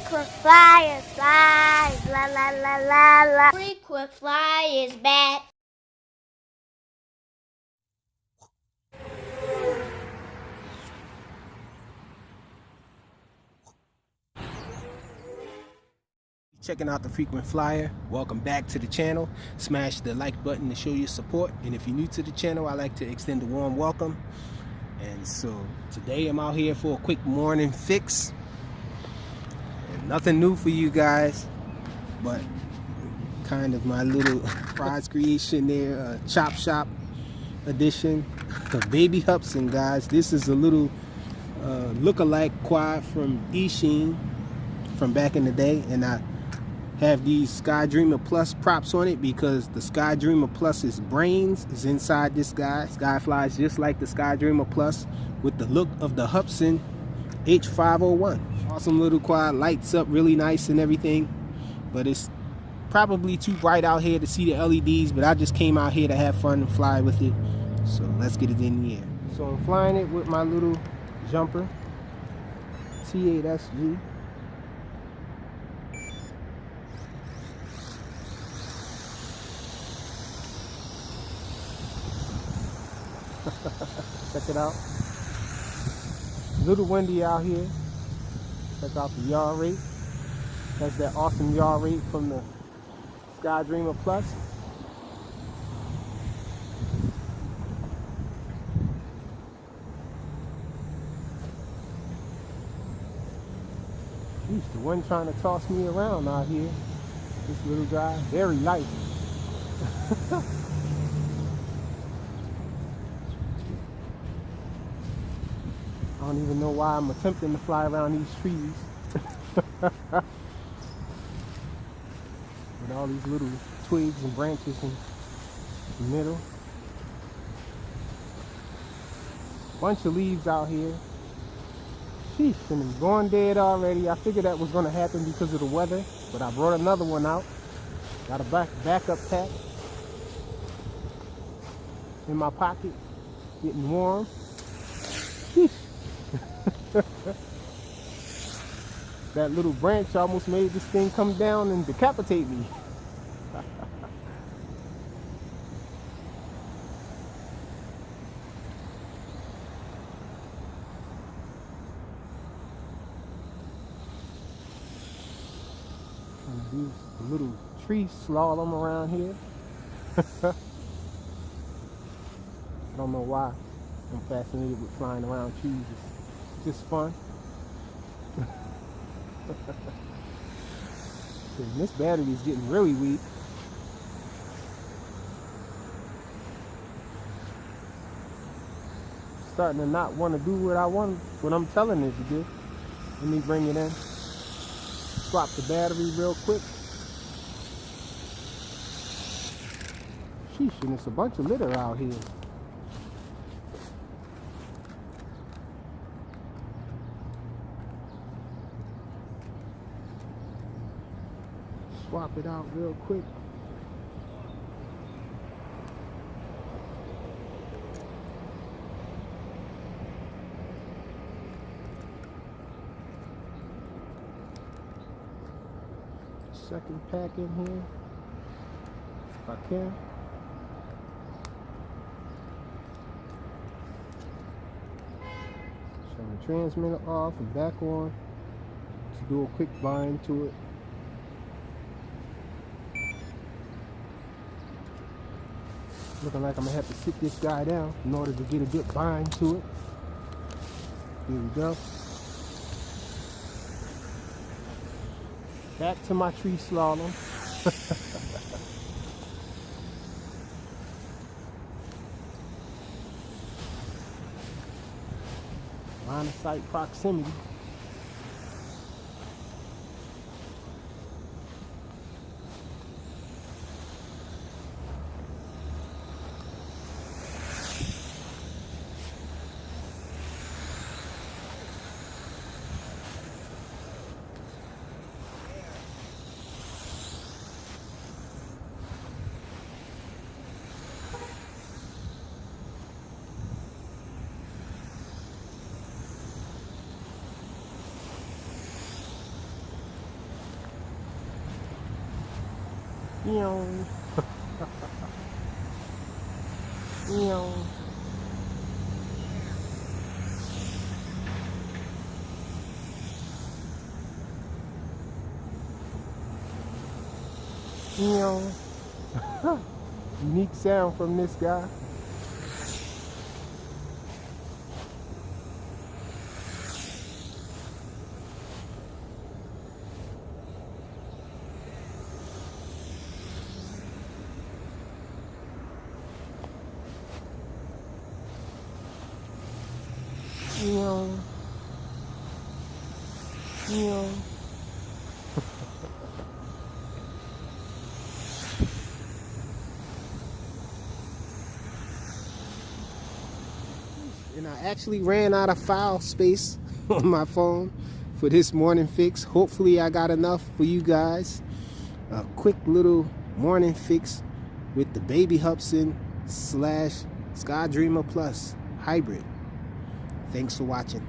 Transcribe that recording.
Frequent flyers, flies, la la la la la. Frequent flyers back. Checking out the frequent flyer. Welcome back to the channel. Smash the like button to show your support, and if you're new to the channel, I like to extend a warm welcome. And so today I'm out here for a quick morning fix, and nothing new for you guys, but kind of my little prize creation there, chop shop edition of Baby Hudson, guys. This is a little look-alike quad from Sheen from back in the day, and I have these Sky Dreamer Plus props on it because the Sky Dreamer Plus's brains is inside this guy. Sky flies just like the Sky Dreamer Plus with the look of the Hudson H501. Awesome little quad, lights up really nice and everything, but it's probably too bright out here to see the LEDs, but I just came out here to have fun and fly with it. So let's get it in the air. So I'm flying it with my little jumper, T8SG. Check it out. A little windy out here. Check out the yaw rate. That's that awesome yaw rate from the Sky Dreamer Plus. Jeez, the wind trying to toss me around out here. This little guy, very light. I don't even know why I'm attempting to fly around these trees. With all these little twigs and branches in the middle. Bunch of leaves out here. Sheesh, and it's going dead already. I figured that was going to happen because of the weather, but I brought another one out. Got a backup pack in my pocket, getting warm. Sheesh. That little branch almost made this thing come down and decapitate me. Trying to do a little tree slalom around here. I don't know why I'm fascinated with flying around trees. It's just fun. This battery is getting really weak. Starting to not want to do what I want, what I'm telling it to do. Let me bring it in. Swap the battery real quick. Sheesh, and it's a bunch of litter out here. Swap it out real quick. Second pack in here, if I can. Turn the transmitter off and back on to do a quick bind to it. Looking like I'm gonna have to sit this guy down in order to get a good bind to it. Here we go. Back to my tree slalom. Line of sight proximity. Meow. Meow. Meow. Unique sound from this guy. Meow. Meow. And I actually ran out of file space on my phone for this morning fix. Hopefully I got enough for you guys. A quick little morning fix with the Baby Hubson / Skydreamer Plus hybrid. Thanks for watching.